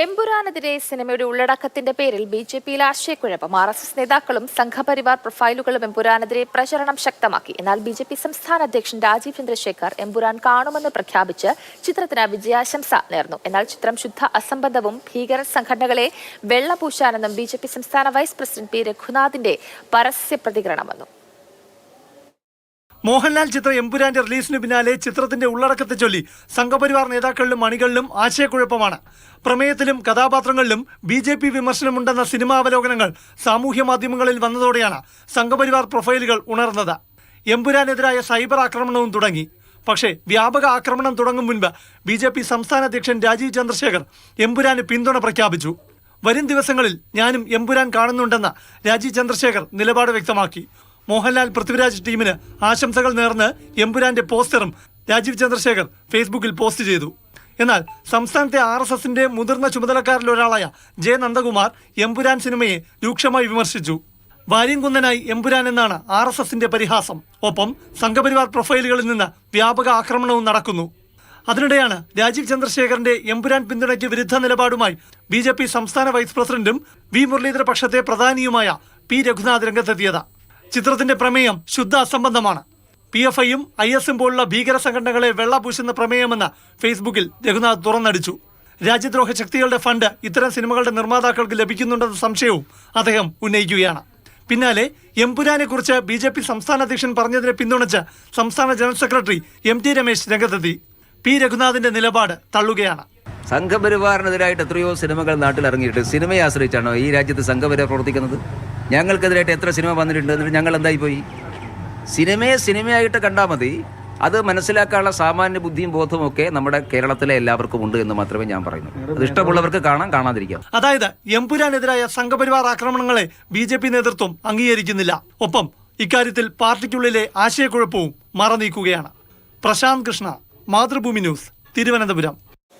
എമ്പുരാനെതിരെ സിനിമയുടെ ഉള്ളടക്കത്തിന്റെ പേരിൽ ബിജെപിയിൽ ആശയക്കുഴപ്പം. RSS നേതാക്കളും സംഘപരിവാർ പ്രൊഫൈലുകളും എമ്പുരാനെതിരെ പ്രചരണം ശക്തമാക്കി. എന്നാൽ ബിജെപി സംസ്ഥാന അധ്യക്ഷൻ രാജീവ് ചന്ദ്രശേഖർ എമ്പുരാൻ കാണുമെന്ന് പ്രഖ്യാപിച്ച് ചിത്രത്തിന് വിജയാശംസ നേർന്നു. എന്നാൽ ചിത്രം ശുദ്ധ അസംബന്ധവും ഭീകര സംഘടനകളെ വെള്ളപൂശാനെന്നും ബിജെപി സംസ്ഥാന വൈസ് പ്രസിഡന്റ് പി രഘുനാഥിന്റെ പരസ്യ പ്രതികരണം വന്നു. മോഹൻലാൽ ചിത്രം എമ്പുരാന്റെ റിലീസിന് പിന്നാലെ ചിത്രത്തിന്റെ ഉള്ളടക്കത്തെ ചൊല്ലി സംഘപരിവാർ നേതാക്കളിലും അണികളിലും ആശയക്കുഴപ്പമാണ്. പ്രമേയത്തിലും കഥാപാത്രങ്ങളിലും BJP വിമർശനമുണ്ടെന്ന സിനിമാവലോകനങ്ങൾ സാമൂഹ്യ മാധ്യമങ്ങളിൽ വന്നതോടെയാണ് സംഘപരിവാർ പ്രൊഫൈലുകൾ ഉണർന്നത്. എമ്പുരാനെതിരായ സൈബർ ആക്രമണവും തുടങ്ങി. പക്ഷേ വ്യാപക ആക്രമണം തുടങ്ങും മുൻപ് BJP സംസ്ഥാന അധ്യക്ഷൻ രാജീവ് ചന്ദ്രശേഖർ എമ്പുരാന് പിന്തുണ പ്രഖ്യാപിച്ചു. വരും ദിവസങ്ങളിൽ ഞാനും എമ്പുരാൻ കാണുന്നുണ്ടെന്ന് രാജീവ് ചന്ദ്രശേഖർ നിലപാട് വ്യക്തമാക്കി. മോഹൻലാൽ പൃഥ്വിരാജ് ടീമിന് ആശംസകൾ നേർന്ന് എമ്പുരാന്റെ പോസ്റ്ററും രാജീവ് ചന്ദ്രശേഖർ ഫേസ്ബുക്കിൽ പോസ്റ്റ് ചെയ്തു. എന്നാൽ സംസ്ഥാനത്തെ RSSന്റെ മുതിർന്ന ചുമതലക്കാരിൽ ഒരാളായ J. നന്ദകുമാർ എമ്പുരാൻ സിനിമയെ രൂക്ഷമായി വിമർശിച്ചു. വാര്യംകുന്നനായി എമ്പുരാൻ എന്നാണ് RSSന്റെ പരിഹാസം. ഒപ്പം സംഘപരിവാർ പ്രൊഫൈലുകളിൽ നിന്ന് വ്യാപക ആക്രമണവും നടക്കുന്നു. അതിനിടെയാണ് രാജീവ് ചന്ദ്രശേഖറിന്റെ എമ്പുരാൻ പിന്തുണയ്ക്ക് വിരുദ്ധ നിലപാടുമായി BJP സംസ്ഥാന വൈസ് പ്രസിഡന്റും V. മുരളീധര പക്ഷത്തെ പ്രധാനിയുമായ P. രഘുനാഥ് രംഗത്തെത്തിയത്. ചിത്രത്തിന്റെ പ്രമേയം ശുദ്ധ അസംബന്ധമാണ്. PFIയും ISും പോലുള്ള ഭീകര സംഘടനകളെ വെള്ളപൂശുന്ന പ്രമേയമെന്ന് ഫേസ്ബുക്കിൽ രഘുനാഥ് തുറന്നടിച്ചു. രാജ്യദ്രോഹ ശക്തികളുടെ ഫണ്ട് ഇത്തരം സിനിമകളുടെ നിർമ്മാതാക്കൾക്ക് ലഭിക്കുന്നുണ്ടെന്ന സംശയവും അദ്ദേഹം ഉന്നയിക്കുകയാണ്. പിന്നാലെ എമ്പുരാനെ കുറിച്ച് BJP സംസ്ഥാന അധ്യക്ഷൻ പറഞ്ഞതിനെ പിന്തുണച്ച് സംസ്ഥാന ജനറൽ സെക്രട്ടറി MT രമേശ് രംഗത്തെത്തി. P. രഘുനാഥിന്റെ നിലപാട് തള്ളുകയാണ്. സംഘപരിവാറിനെതിരായിട്ട് എത്രയോ സിനിമകൾ നാട്ടിലിറങ്ങിയിട്ട് സിനിമയെ ആശ്രയിച്ചാണോ ഈ രാജ്യത്ത് സംഘപരിവാർ പ്രവർത്തിക്കുന്നത്? ഞങ്ങൾക്കെതിരായിട്ട് എത്ര സിനിമ വന്നിട്ടുണ്ട്, എന്നിട്ട് ഞങ്ങൾ എന്തായി പോയി? സിനിമയെ സിനിമയായിട്ട് കണ്ടാൽ മതി. അത് മനസ്സിലാക്കാനുള്ള സാമാന്യ ബുദ്ധിയും ബോധവും ഒക്കെ നമ്മുടെ കേരളത്തിലെ എല്ലാവർക്കും ഉണ്ട് എന്ന് മാത്രമേ ഞാൻ പറയുന്നു. അത് ഇഷ്ടമുള്ളവർക്ക് കാണാം, കാണാതിരിക്കാം. അതായത് എമ്പുരാനെതിരായ സംഘപരിവാർ ആക്രമണങ്ങളെ BJP നേതൃത്വം അംഗീകരിക്കുന്നില്ല. ഒപ്പം ഇക്കാര്യത്തിൽ പാർട്ടിക്കുള്ളിലെ ആശയക്കുഴപ്പവും മറനീക്കുകയാണ്. പ്രശാന്ത് കൃഷ്ണ, മാതൃഭൂമി ന്യൂസ്, തിരുവനന്തപുരം.